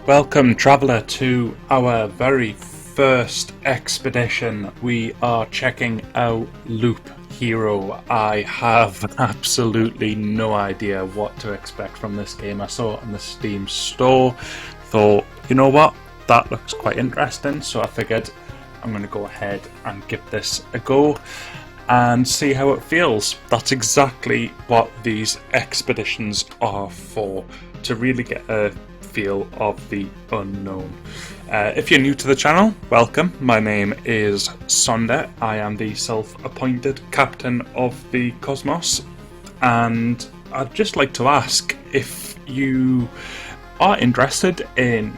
Welcome, traveller, to our very first expedition. We are checking out Loop Hero. I have absolutely no idea what to expect from this game. I saw it on the Steam store, thought, you know what, that looks quite interesting, so I figured I'm going to go ahead and give this a go and see how it feels. That's exactly what these expeditions are for, to really get a feel of the unknown. If you're new to the channel, welcome. My name is Sonder. I am the self-appointed captain of the Cosmos, and I'd just like to ask if you are interested in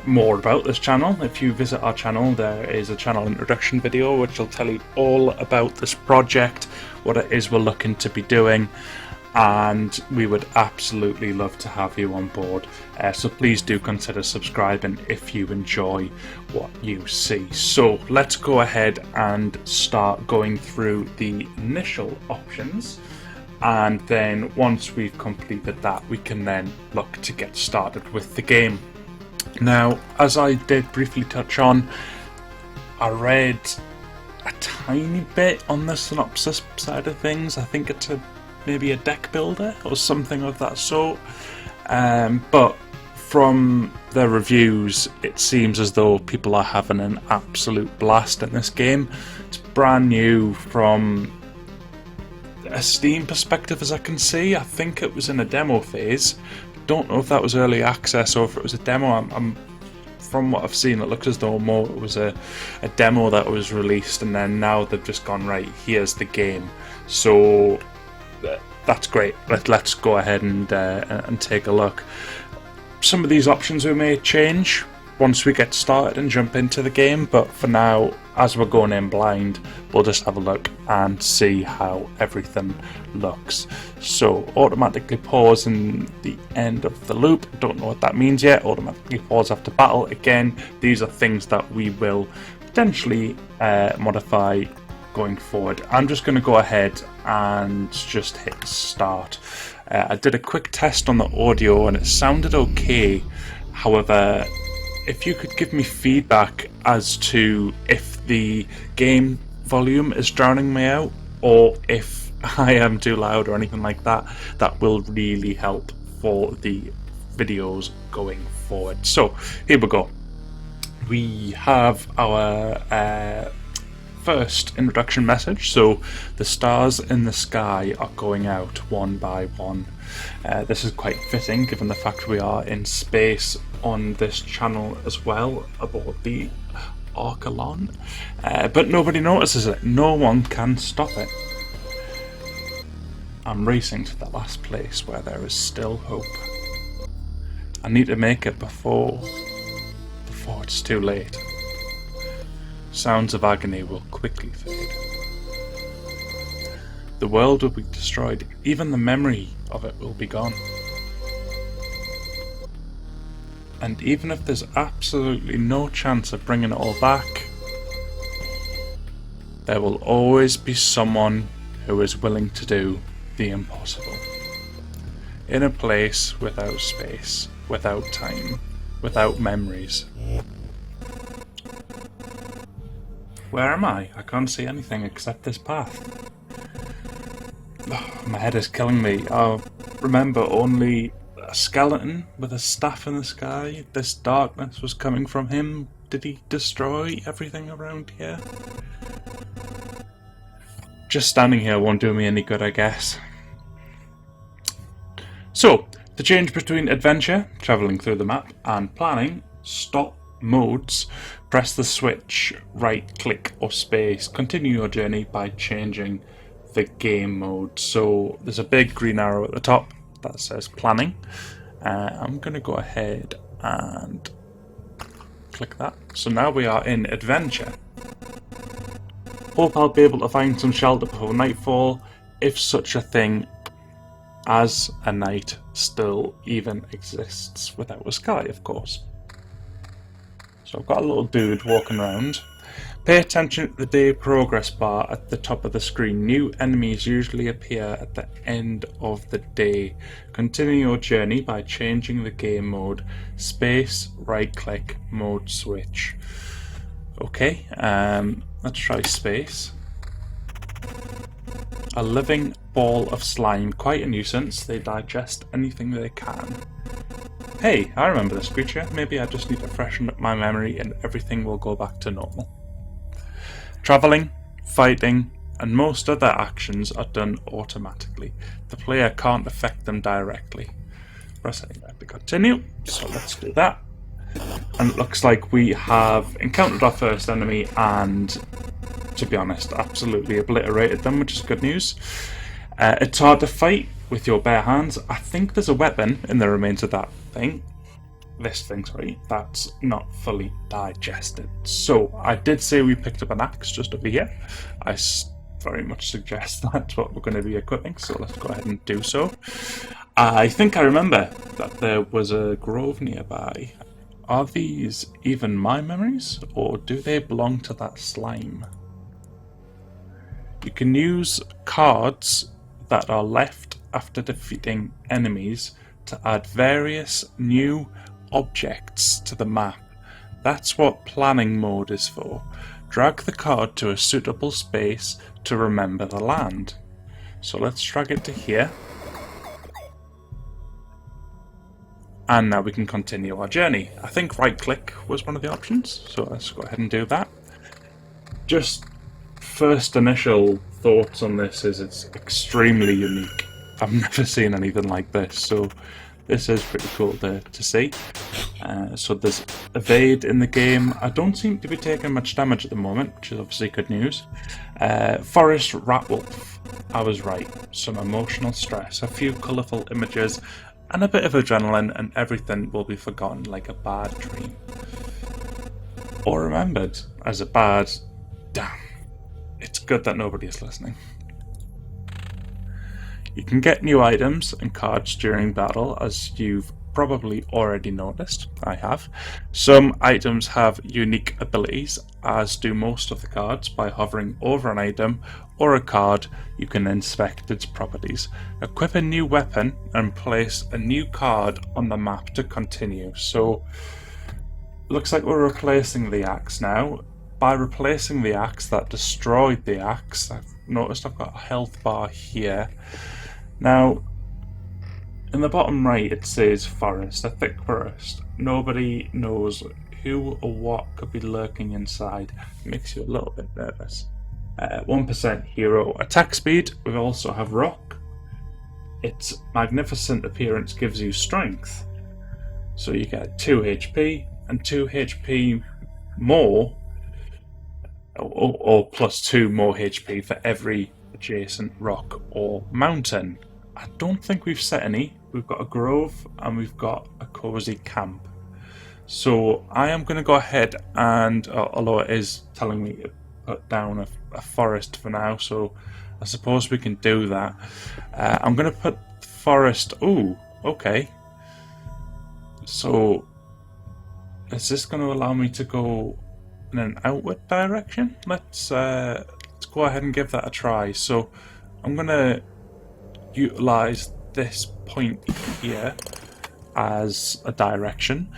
more about this channel. If you visit our channel, there is a channel introduction video which will tell you all about this project, what it is we're looking to be doing, and we would absolutely love to have you on board. So please do consider subscribing if you enjoy what you see. So let's go ahead and start going through the initial options, and then once we've completed that, we can then look to get started with the game. Now, as I did briefly touch on, I read a tiny bit on the synopsis side of things. I think it's maybe a deck builder or something of that sort, but from the reviews it seems as though people are having an absolute blast in this game. It's brand new from a Steam perspective, as I can see. I think it was in a demo phase. Don't know if that was early access or if it was a demo. From what I've seen, it looks as though more it was a demo that was released, and then now they've just gone, right, here's the game. So that's great. Let's go ahead and take a look. Some of these options we may change once we get started and jump into the game, but for now, as we're going in blind, we'll just have a look and see how everything looks. So automatically pause in the end of the loop. Don't know what that means yet. Automatically pause after battle. Again, these are things that we will potentially modify going forward. I'm just going to go ahead and just hit start. I did a quick test on the audio and it sounded okay. However, if you could give me feedback as to if the game volume is drowning me out or if I am too loud or anything like that, that will really help for the videos going forward. So here we go. We have our first introduction message. So the stars in the sky are going out one by one. This is quite fitting given the fact we are in space on this channel as well, aboard the Arckellon, but nobody notices it. No one can stop it. I'm racing to the last place where there is still hope. I need to make it before it's too late. Sounds of agony will quickly fade. The world will be destroyed. Even the memory of it will be gone. And even if there's absolutely no chance of bringing it all back, there will always be someone who is willing to do the impossible. In a place without space, without time, without memories. Where am I? I can't see anything except this path. Oh, my head is killing me. I remember only a skeleton with a staff in the sky. This darkness was coming from him. Did he destroy everything around here? Just standing here won't do me any good, I guess. So, to change between adventure, travelling through the map, and planning, stop modes, press the switch, right click or space. Continue your journey by changing the game mode. So there's a big green arrow at the top that says planning. I'm going to go ahead and click that. So now we are in adventure. Hope I'll be able to find some shelter before nightfall, if such a thing as a night still even exists without a sky, of course. So I've got a little dude walking around. Pay attention to the day progress bar at the top of the screen. New enemies usually appear at the end of the day. Continue your journey by changing the game mode. Space, right click, mode switch. Okay, let's try space. A living ball of slime, quite a nuisance. They digest anything they can. Hey, I remember this creature. Maybe I just need to freshen up my memory and everything will go back to normal. Travelling, fighting, and most other actions are done automatically. The player can't affect them directly. Press anywhere to continue, so let's do that. And it looks like we have encountered our first enemy and, to be honest, absolutely obliterated them, which is good news. It's hard to fight with your bare hands. I think there's a weapon in the remains of that thing. This thing, sorry, that's not fully digested. So I did say we picked up an axe just over here. I very much suggest that's what we're going to be equipping, so let's go ahead and do so. I think I remember that there was a grove nearby. Are these even my memories, or do they belong to that slime? You can use cards that are left after defeating enemies to add various new objects to the map. That's what planning mode is for. Drag the card to a suitable space to remember the land. So let's drag it to here. And now we can continue our journey. I think right click was one of the options, so let's go ahead and do that. Just first initial thoughts on this is it's extremely unique. I've never seen anything like this, so this is pretty cool to see. So there's evade in the game. I don't seem to be taking much damage at the moment, which is obviously good news. Forest Ratwolf, I was right. Some emotional stress, a few colourful images, and a bit of adrenaline, and everything will be forgotten like a bad dream. Or remembered as a bad... Damn. It's good that nobody is listening. You can get new items and cards during battle, as you've probably already noticed. I have. Some items have unique abilities, as do most of the cards. By hovering over an item or a card, you can inspect its properties. Equip a new weapon and place a new card on the map to continue. So, looks like we're replacing the axe now. By replacing the axe that destroyed the axe, I've noticed I've got a health bar here. Now, in the bottom right it says forest, a thick forest. Nobody knows who or what could be lurking inside. It makes you a little bit nervous. 1% hero attack speed. We also have rock. Its magnificent appearance gives you strength. So you get 2 HP and 2 HP more, or plus 2 more HP for every adjacent rock or mountain. I don't think we've set any. We've got a grove and we've got a cozy camp. So I am going to go ahead and, although it is telling me to put down a forest for now, so I suppose we can do that. I'm going to put forest. Ooh, okay. So is this going to allow me to go in an outward direction? Let's go ahead and give that a try. So I'm going to utilize this point here as a direction.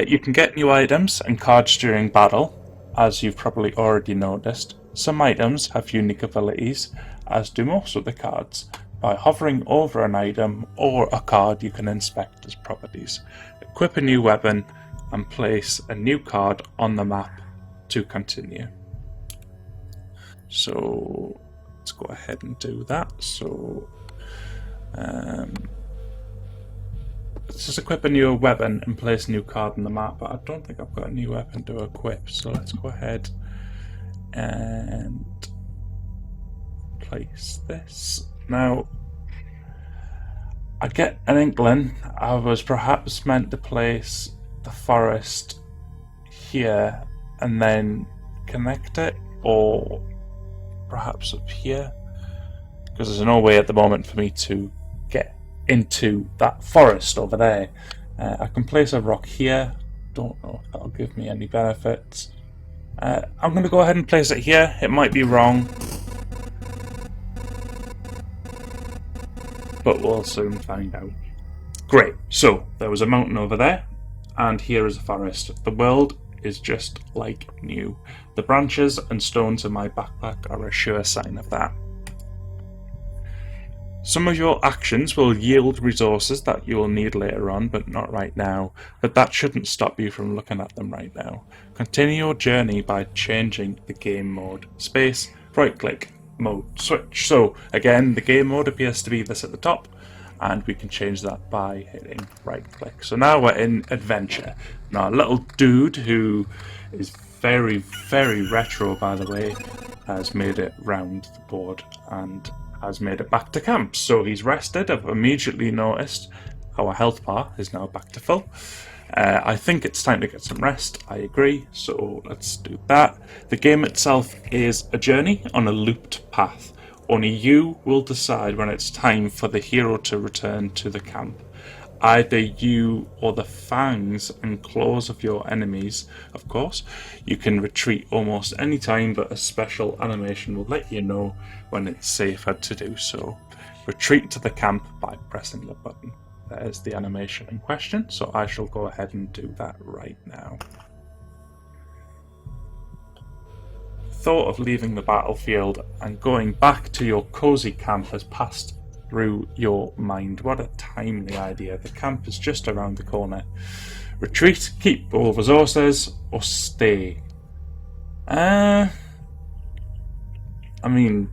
You can get new items and cards during battle, as you've probably already noticed. Some items have unique abilities, as do most of the cards. By hovering over an item or a card, you can inspect its properties. Equip a new weapon and place a new card on the map to continue. So let's go ahead and do that. So let's just equip a new weapon and place a new card on the map, but I don't think I've got a new weapon to equip, so let's go ahead and place this. Now, I get an inkling I was perhaps meant to place the forest here and then connect it, or perhaps up here, because there's no way at the moment for me to get into that forest over there. I can place a rock here. Don't know if that'll give me any benefits. I'm going to go ahead and place it here. It might be wrong, but we'll soon find out. Great, so there was a mountain over there, and here is a forest. The world is just like new. The branches and stones in my backpack are a sure sign of that. Some of your actions will yield resources that you will need later on, but not right now. But that shouldn't stop you from looking at them right now. Continue your journey by changing the game mode. Space, right click, mode switch. So again, the game mode appears to be this at the top, and we can change that by hitting right click. So now we're in adventure. Now a little dude who is very, very retro, by the way, has made it round the board and has made it back to camp. So he's rested. I've immediately noticed our health bar is now back to full. I think it's time to get some rest. I agree, so let's do that. The game itself is a journey on a looped path. Only you will decide when it's time for the hero to return to the camp. Either you or the fangs and claws of your enemies, of course. You can retreat almost any time, but a special animation will let you know when it's safer to do so. Retreat to the camp by pressing the button. There's the animation in question, so I shall go ahead and do that right now. Thought of leaving the battlefield and going back to your cozy camp has passed through your mind. What a timely idea. The camp is just around the corner. Retreat, keep all resources, or stay? I mean,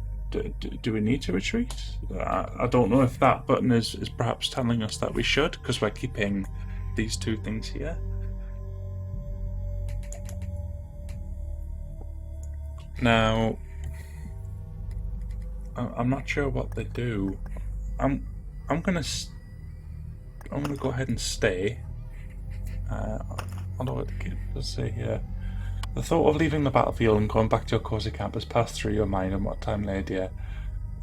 do we need to retreat? I don't know if that button is perhaps telling us that we should, because we're keeping these two things here. Now, I'm not sure what they do. I'm gonna go ahead and stay. Although it does say here, the thought of leaving the battlefield and going back to your cozy camp has passed through your mind, and what time idea?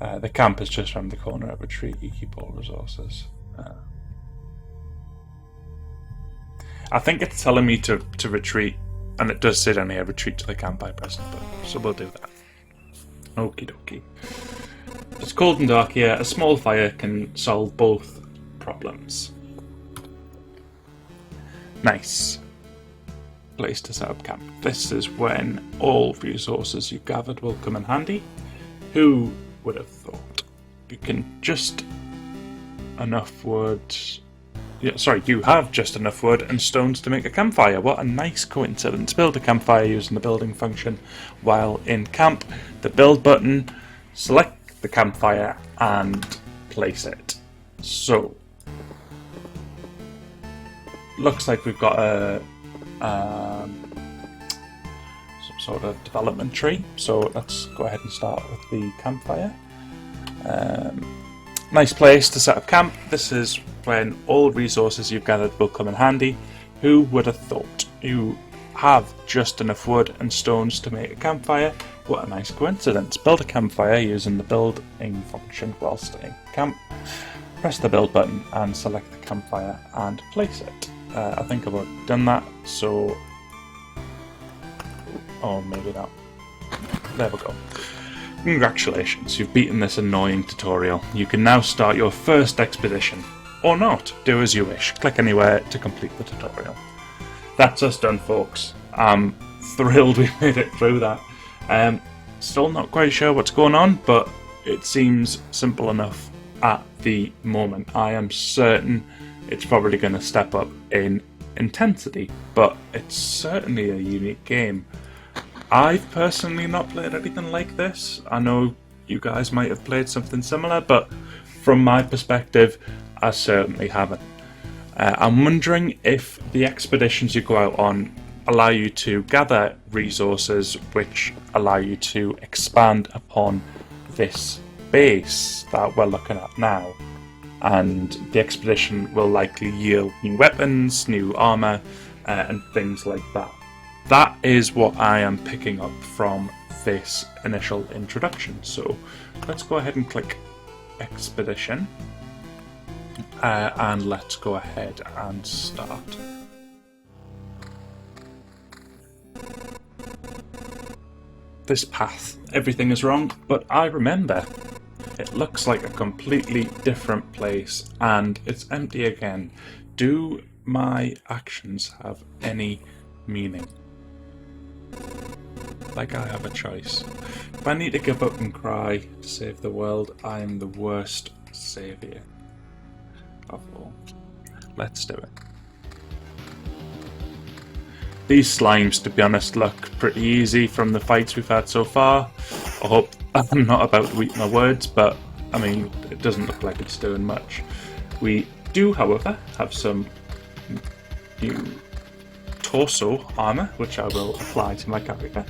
The camp is just around the corner. At retreat, you keep all resources. I think it's telling me to retreat, and it does say down here, retreat to the camp by pressing the button. So we'll do that. Okie dokie. It's cold and dark here. A small fire can solve both problems. Nice. Place to set up camp. This is when all resources you've gathered will come in handy. Who would have thought? You can just enough wood. Yeah, sorry, you have just enough wood and stones to make a campfire. What a nice coincidence. Build a campfire using the building function while in camp. The build button, select the campfire and place it. So, looks like we've got some sort of development tree. So let's go ahead and start with the campfire. Nice place to set up camp. This is when all resources you've gathered will come in handy. Who would have thought? You have just enough wood and stones to make a campfire. What a nice coincidence. Build a campfire using the building function whilst in camp. Press the build button and select the campfire and place it. I think I've already done that, so... Oh, maybe not. There we go. Congratulations, you've beaten this annoying tutorial. You can now start your first expedition. Or not, do as you wish. Click anywhere to complete the tutorial. That's us done, folks. I'm thrilled we made it through that. Still not quite sure what's going on, but it seems simple enough at the moment. I am certain it's probably going to step up in intensity, but it's certainly a unique game. I've personally not played anything like this. I know you guys might have played something similar, but from my perspective, I certainly haven't. I'm wondering if the expeditions you go out on allow you to gather resources which allow you to expand upon this base that we're looking at now. And the expedition will likely yield new weapons, new armour, and things like that. That is what I am picking up from this initial introduction. So let's go ahead and click Expedition. And let's go ahead and start. this path. Everything is wrong, but I remember. It looks like a completely different place, and it's empty again. Do my actions have any meaning? Like I have a choice. If I need to give up and cry to save the world, I am the worst saviour of all. Let's do it. These slimes, to be honest, look pretty easy from the fights we've had so far. I hope I'm not about to eat my words, but I mean, it doesn't look like it's doing much. We do, however, have some new torso armour, which I will apply to my character.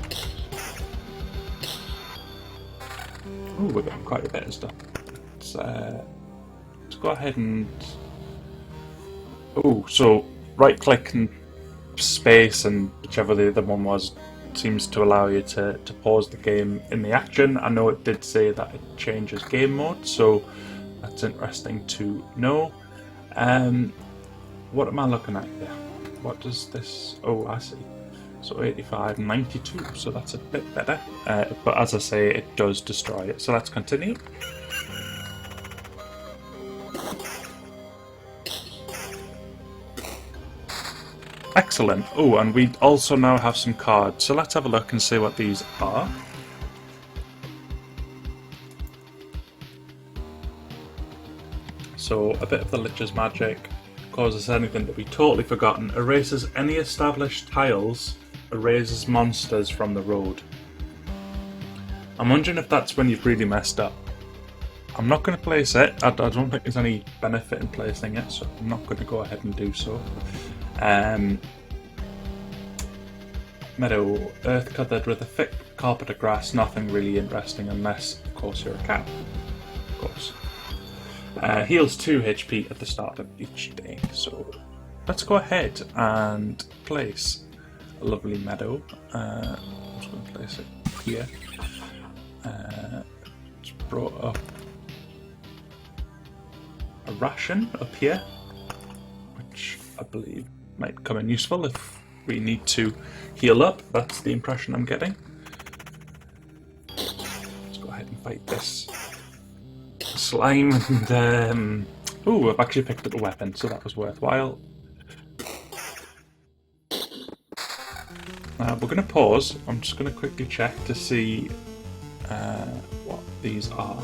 Oh, we're getting quite a bit of stuff. Let's go ahead and... Oh, so right click and space and whichever the other one was seems to allow you to pause the game in the action. I know it did say that it changes game mode, so that's interesting to know. What am I looking at here? What does this... Oh, I see. So 85, 92, so that's a bit better. But as I say, it does destroy it. So let's continue. Excellent. Oh, and we also now have some cards. So let's have a look and see what these are. So a bit of the Lich's magic causes anything to be totally forgotten, erases any established tiles, erases monsters from the road. I'm wondering if that's when you've really messed up. I'm not going to place it. I don't think there's any benefit in placing it, so I'm not going to go ahead and do so. Meadow, earth covered with a thick carpet of grass, nothing really interesting unless, of course, you're a cat. Of course. Heals 2 HP at the start of each day, so let's go ahead and place a lovely meadow. I'm just going to place it here. It's brought up a ration up here, which I believe might come in useful if we need to heal up. That's the impression I'm getting. Let's go ahead and fight this slime. And oh, I've actually picked up a weapon, so that was worthwhile. We're going to pause. I'm just going to quickly check to see what these are.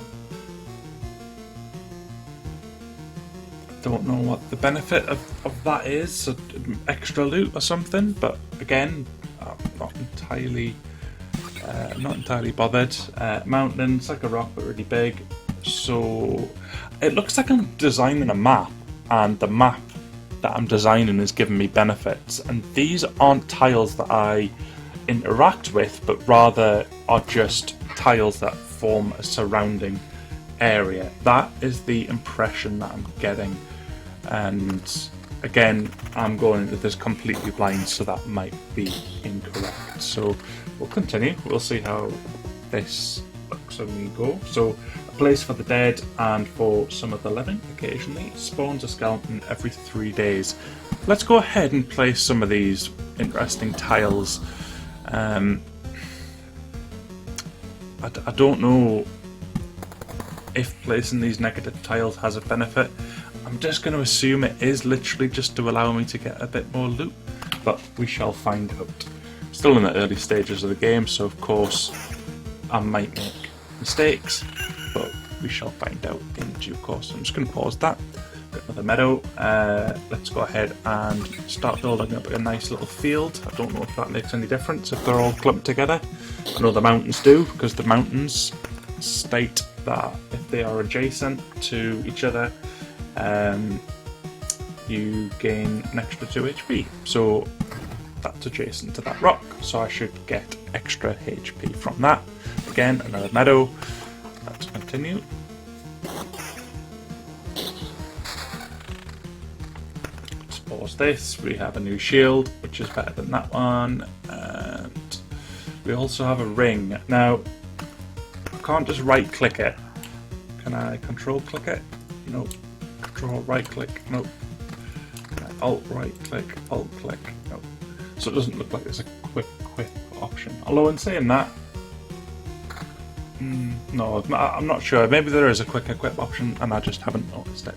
Don't know what the benefit of that is, extra loot or something, but again, I'm not entirely bothered. Mountain, it's like a rock but really big, so it looks like I'm designing a map, and the map that I'm designing is giving me benefits, and these aren't tiles that I interact with, but rather are just tiles that form a surrounding area. That is the impression that I'm getting, and again, I'm going into this completely blind, so that might be incorrect. So we'll continue. We'll see how this looks when we go. So a place for the dead and for some of the living. Occasionally spawns a skeleton every 3 days. Let's go ahead and place some of these interesting tiles. I don't know if placing these negative tiles has a benefit. I'm just going to assume it is literally just to allow me to get a bit more loot, but we shall find out. Still in the early stages of the game, so of course I might make mistakes, but we shall find out in due course. I'm just going to pause that. Got another meadow. Let's go ahead and start building up a nice little field. I don't know if that makes any difference if they're all clumped together. I know the mountains do, because the mountains state that if they are adjacent to each other, you gain an extra 2 HP. So that's adjacent to that rock, so I should get extra HP from that. Again, another meadow. Let's continue. Let's pause this. We have a new shield, which is better than that one, and we also have a ring. Now, I can't just right click it. Can I control click it? No. Control right click? No. Alt right click? Alt click? No. So it doesn't look like there's a quick option. Although in saying that, No, I'm not sure. Maybe there is a quick equip option and I just haven't noticed it.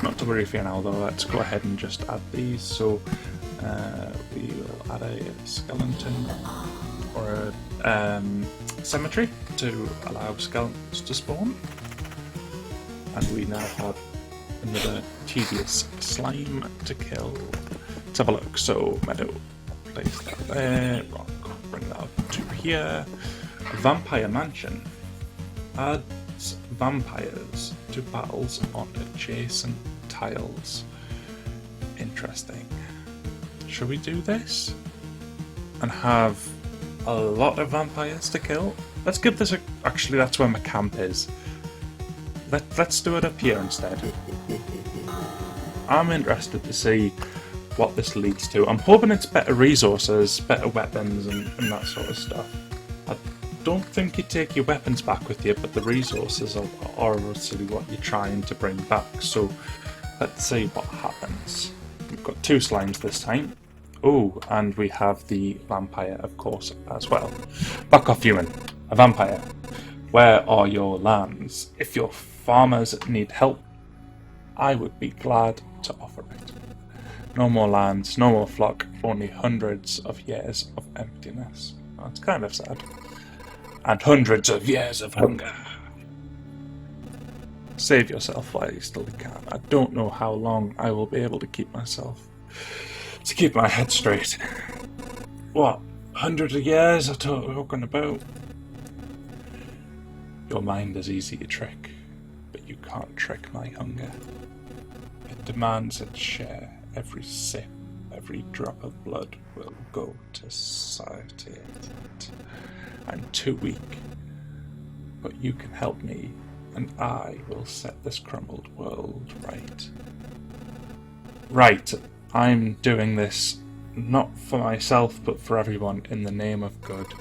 Not to worry for you now though, let's go ahead and just add these. So we will add a skeleton or a cemetery to allow skeletons to spawn. And we now have another tedious slime to kill. Let's have a look. So meadow, place that there, rock, bring that up to here. Vampire Mansion adds vampires to battles on adjacent tiles. Interesting. Should we do this? And have a lot of vampires to kill? Let's give this a... Actually, that's where my camp is. Let's do it up here instead. I'm interested to see what this leads to. I'm hoping it's better resources, better weapons and that sort of stuff. I don't think you take your weapons back with you, but the resources are obviously what you're trying to bring back. So let's see what happens. We've got 2 slimes this time. Oh, and we have the vampire, of course, as well. Back off, human. A vampire. Where are your lands? If your farmers need help, I would be glad to offer it. No more lands, no more flock, only hundreds of years of emptiness. That's kind of sad. And hundreds of years of hunger. Save yourself while you still can. I don't know how long I will be able to keep my head straight. What? Hundreds of years? I thought we were talking about. Your mind is easy to trick, but you can't trick my hunger. It demands its share. Every sip, every drop of blood will go to satiate it. I'm too weak, but you can help me, and I will set this crumbled world right. Right, I'm doing this not for myself, but for everyone in the name of good.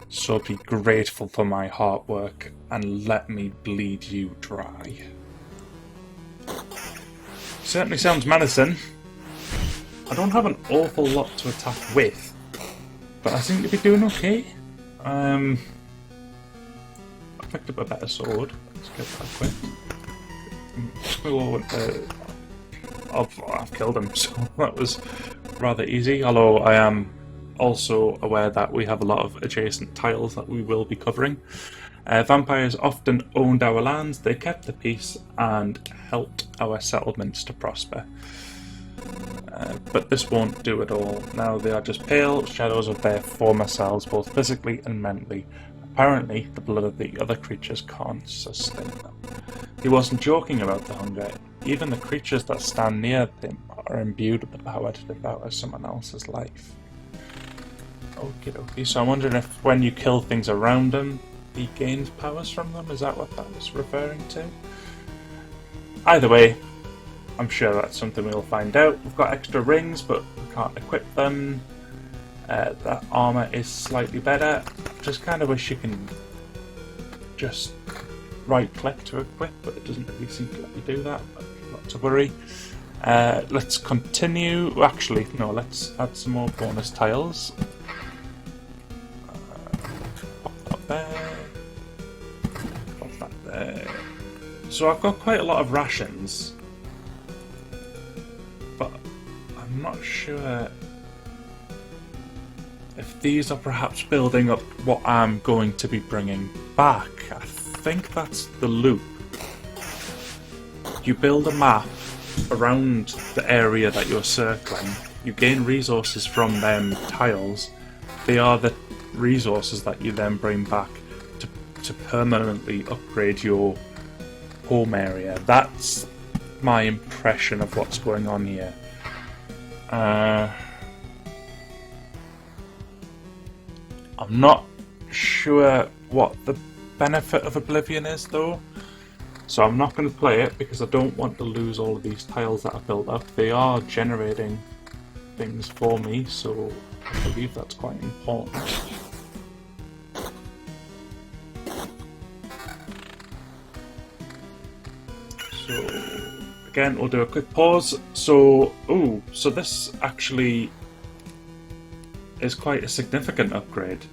So be grateful for my hard work and let me bleed you dry. Certainly sounds menacing. I don't have an awful lot to attack with, but I seem to be doing okay. I picked up a better sword. Let's get that quick. I've killed him, so that was rather easy. Although I am also aware that we have a lot of adjacent tiles that we will be covering. Vampires often owned our lands, they kept the peace and helped our settlements to prosper. But this won't do it all. Now they are just pale shadows of their former selves, both physically and mentally. Apparently, the blood of the other creatures can't sustain them. He wasn't joking about the hunger. Even the creatures that stand near them are imbued with the power to devour someone else's life. Okie dokie, so I'm wondering if when you kill things around them, he gains powers from them? Is that what that was referring to? Either way, I'm sure that's something we'll find out. We've got extra rings, but we can't equip them. That armour is slightly better. Just kind of wish you can just right-click to equip, but it doesn't really seem to let you do that. But not to worry. Let's continue. Actually, no, let's add some more bonus tiles. Pop that there. Pop that there. So I've got quite a lot of rations, but I'm not sure if these are perhaps building up what I'm going to be bringing back. I think that's the loop. You build a map around the area that you're circling. You gain resources from them tiles. They are the resources that you then bring back to permanently upgrade your home area. That's my impression of what's going on here. I'm not sure what the benefit of Oblivion is though, so I'm not going to play it because I don't want to lose all of these tiles that I built up. They are generating things for me, so I believe that's quite important. So again, we'll do a quick pause. So this actually is quite a significant upgrade.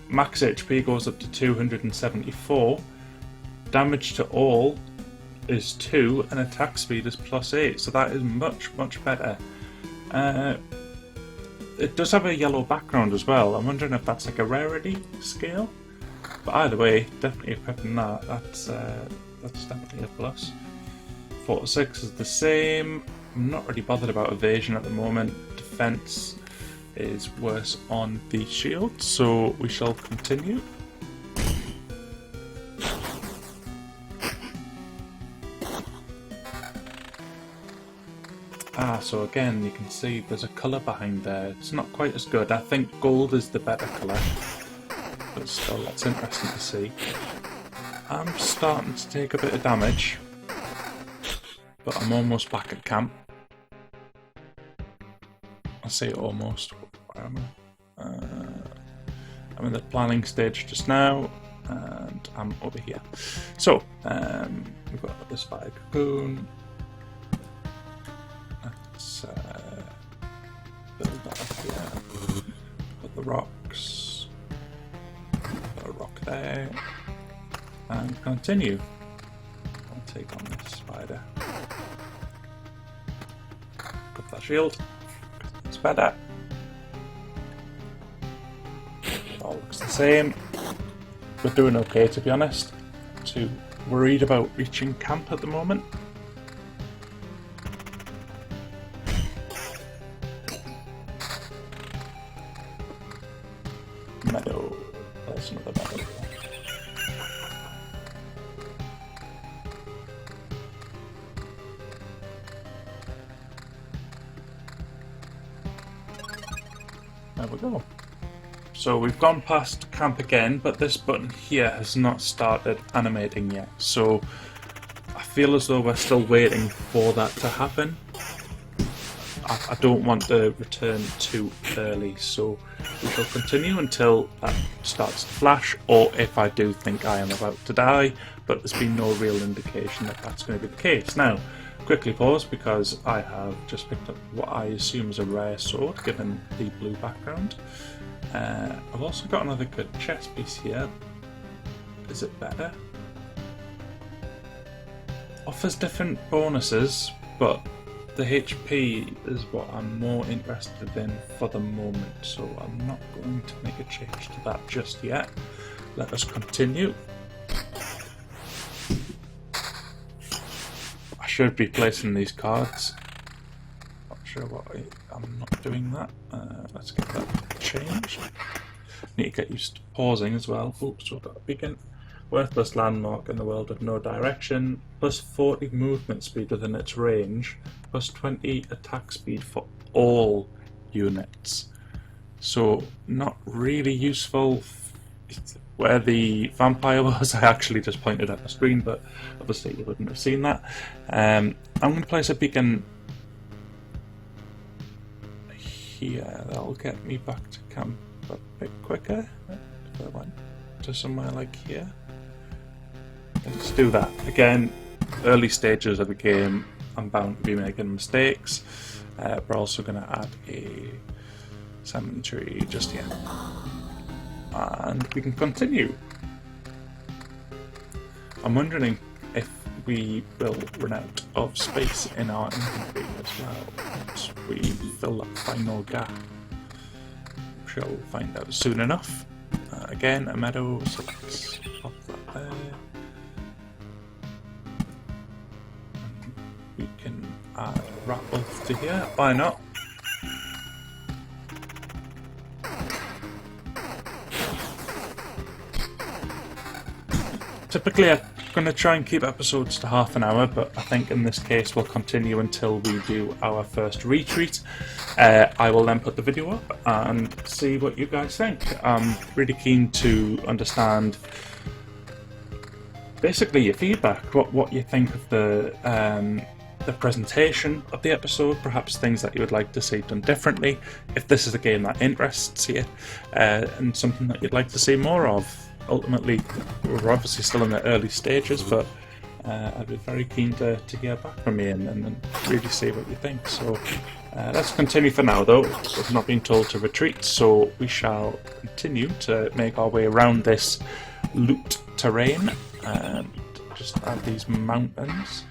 max HP goes up to 274, damage to all is 2, and attack speed is +8, so that is much, much better. It does have a yellow background as well. I'm wondering if that's like a rarity scale, but either way, definitely equipping that. That's definitely a plus. 46 is the same. I'm not really bothered about evasion at the moment. Defense is worse on the shield, so we shall continue. So again, you can see there's a colour behind there. It's not quite as good. I think gold is the better colour, but still, that's interesting to see. I'm starting to take a bit of damage, but I'm almost back at camp. I say almost. Where am I? I'm in the planning stage just now, and I'm over here. So, we've got this spider cocoon. Let's build that up here. Put the rocks. Put a rock there. And continue. I'll take on this spider. Put that shield. It's better. It all looks the same. We're doing okay, to be honest. Too worried about reaching camp at the moment. Meadow. There's another meadow. There we go. So we've gone past camp again, but this button here has not started animating yet. So I feel as though we're still waiting for that to happen. I don't want to return too early, so we shall continue until that starts to flash, or if I do think I am about to die, but there's been no real indication that that's going to be the case. Now, quickly pause because I have just picked up what I assume is a rare sword, given the blue background. I've also got another good chest piece here. Is it better? Offers different bonuses, but the HP is what I'm more interested in for the moment, so I'm not going to make a change to that just yet. Let us continue. I should be placing these cards. Not sure why I'm not doing that. Let's get that changed. Need to get used to pausing as well. Oops, we've got a beacon. Worthless landmark in the world of no direction. Plus 40 movement speed within its range. Plus 20 attack speed for all units. So not really useful. Where the vampire was, I actually just pointed at the screen, but obviously you wouldn't have seen that. I'm going to place a beacon here. That'll get me back to camp a bit quicker. If I went to somewhere like here. Let's do that. Again, early stages of the game, I'm bound to be making mistakes. We're also going to add a cemetery just here. And we can continue. I'm wondering if we will run out of space in our inventory as well once we fill that final gap. I'm sure we'll find out soon enough. Again, a meadow, so let's pop that there. And we can add a rat wolf to here. Why not? Typically I'm going to try and keep episodes to half an hour, but I think in this case we'll continue until we do our first retreat. I will then put the video up and see what you guys think. I'm really keen to understand basically your feedback, what you think of the presentation of the episode, perhaps things that you would like to see done differently, if this is a game that interests you, and something that you'd like to see more of. Ultimately, we're obviously still in the early stages, but I'd be very keen to hear back from you and really see what you think. So let's continue for now, though. We've not been told to retreat, so we shall continue to make our way around this loot terrain and just add these mountains.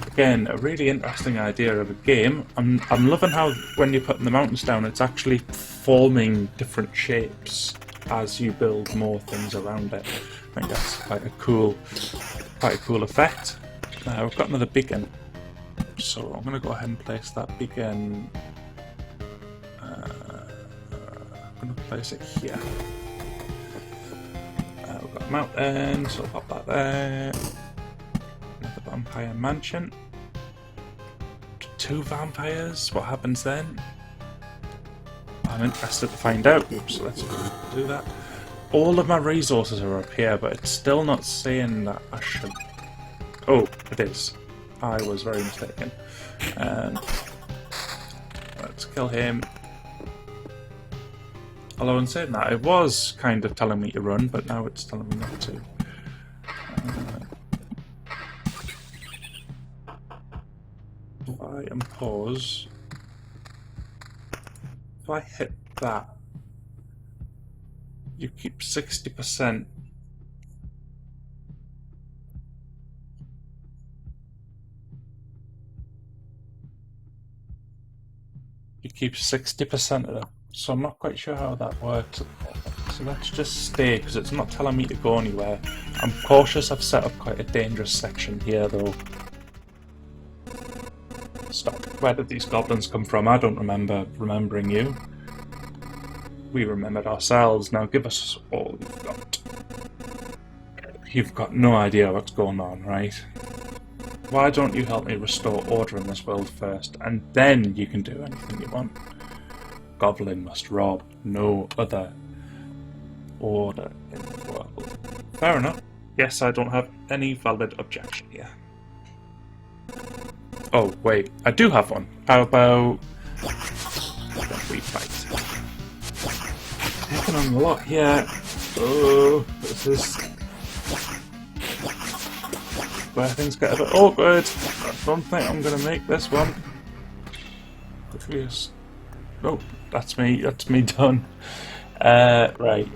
Again, a really interesting idea of a game. I'm loving how when you're putting the mountains down, it's actually forming different shapes as you build more things around it. I think that's quite a cool effect. We've got another beacon, so I'm going to go ahead and place that beacon. I'm going to place it here. We've got a mountain, so I'll pop that there. Another vampire mansion. 2 vampires, what happens then? I'm interested to find out, so let's do that. All of my resources are up here, but it's still not saying that I should... Oh, it is. I was very mistaken. Let's kill him. Although in saying that, it was kind of telling me to run, but now it's telling me not to. If I impose... If I hit that, you keep 60%. You keep 60% of it. So I'm not quite sure how that works. So let's just stay, because it's not telling me to go anywhere. I'm cautious. I've set up quite a dangerous section here, though. Stop. Where did these goblins come from? I don't remember remembering you. We remembered ourselves. Now give us all you've got. You've got no idea what's going on, right? Why don't you help me restore order in this world first, and then you can do anything you want. Goblin must rob, no other order in the world. Fair enough. Yes, I don't have any valid objection here. Oh, wait, I do have one. How about... we fight? Taking on a lot here. Oh, this is... where things get a bit awkward. I don't think I'm going to make this one. Oh, that's me done. Right.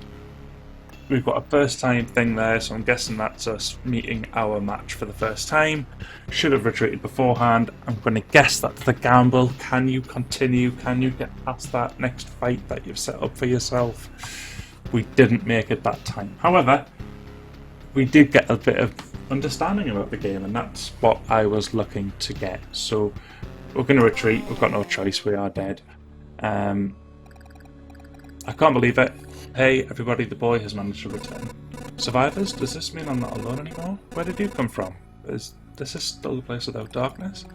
We've got a first time thing there, so I'm guessing that's us meeting our match for the first time. Should have retreated beforehand. I'm going to guess that's the gamble. Can you continue? Can you get past that next fight that you've set up for yourself? We didn't make it that time. However, we did get a bit of understanding about the game, and that's what I was looking to get. So we're going to retreat. We've got no choice. We are dead. I can't believe it. Hey everybody, the boy has managed to return. Survivors, does this mean I'm not alone anymore? Where did you come from? Is this still a place without darkness?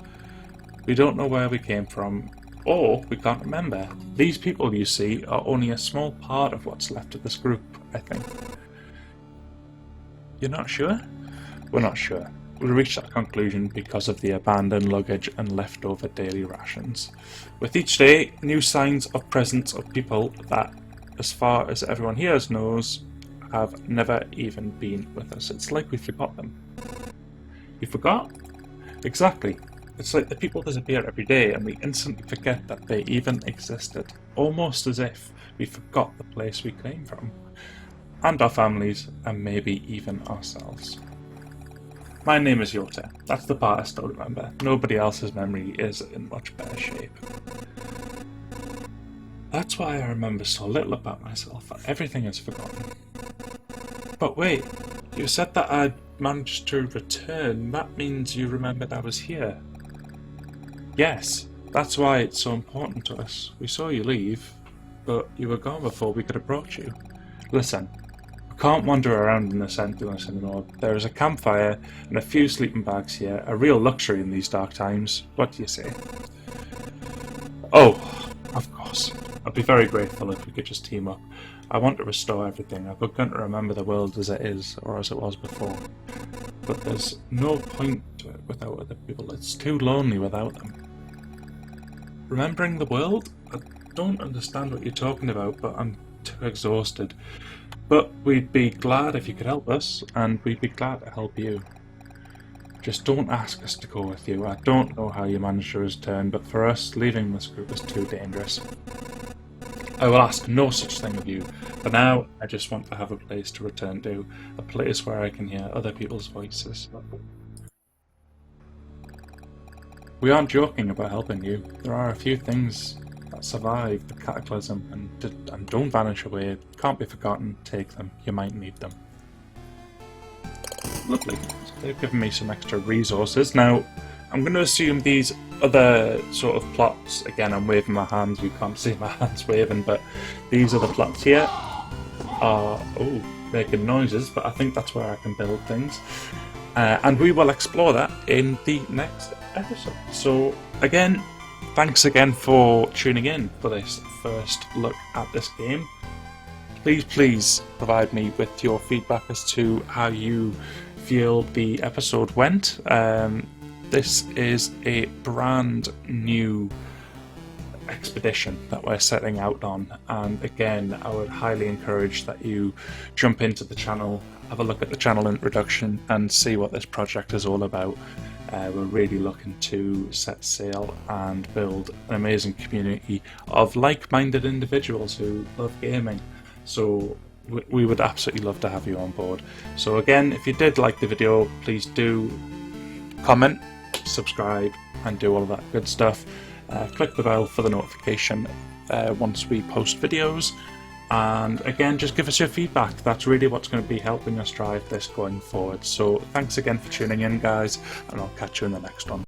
We don't know where we came from, or we can't remember. These people you see are only a small part of what's left of this group, I think. You're not sure? We're not sure. We reached that conclusion because of the abandoned luggage and leftover daily rations. With each day, new signs of presence of people that, as far as everyone here knows, have never even been with us. It's like we forgot them. You forgot? Exactly. It's like the people disappear every day and we instantly forget that they even existed. Almost as if we forgot the place we came from. And our families, and maybe even ourselves. My name is Yota. That's the part I still remember. Nobody else's memory is in much better shape. That's why I remember so little about myself. Everything is forgotten. But wait, you said that I'd managed to return. That means you remembered I was here. Yes, that's why it's so important to us. We saw you leave, but you were gone before we could approach you. Listen, we can't wander around in this emptiness anymore. There is a campfire and a few sleeping bags here, a real luxury in these dark times. What do you say? Oh, of course. I'd be very grateful if we could just team up. I want to restore everything. I've begun to remember the world as it is, or as it was before. But there's no point to it without other people. It's too lonely without them. Remembering the world? I don't understand what you're talking about, but I'm too exhausted. But we'd be glad if you could help us, and we'd be glad to help you. Just don't ask us to go with you. I don't know how you managed to return, but for us, leaving this group is too dangerous. I will ask no such thing of you. For now, I just want to have a place to return to, a place where I can hear other people's voices. We aren't joking about helping you. There are a few things that survive the cataclysm and don't vanish away, can't be forgotten. Take them, you might need them. Lovely. So they've given me some extra resources. Now, I'm going to assume these other sort of plots, again I'm waving my hands, you can't see my hands waving, but these other plots here are, making noises, but I think that's where I can build things. And we will explore that in the next episode. So again, thanks again for tuning in for this first look at this game. Please provide me with your feedback as to how you feel the episode went. This is a brand new expedition that we're setting out on, and again I would highly encourage that you jump into the channel, have a look at the channel introduction and see what this project is all about. We're really looking to set sail and build an amazing community of like-minded individuals who love gaming. So we would absolutely love to have you on board. So again, if you did like the video, please do comment, subscribe and do all of that good stuff. Click the bell for the notification once we post videos, and again just give us your feedback. That's really what's going to be helping us drive this going forward. So thanks again for tuning in, guys, and I'll catch you in the next one.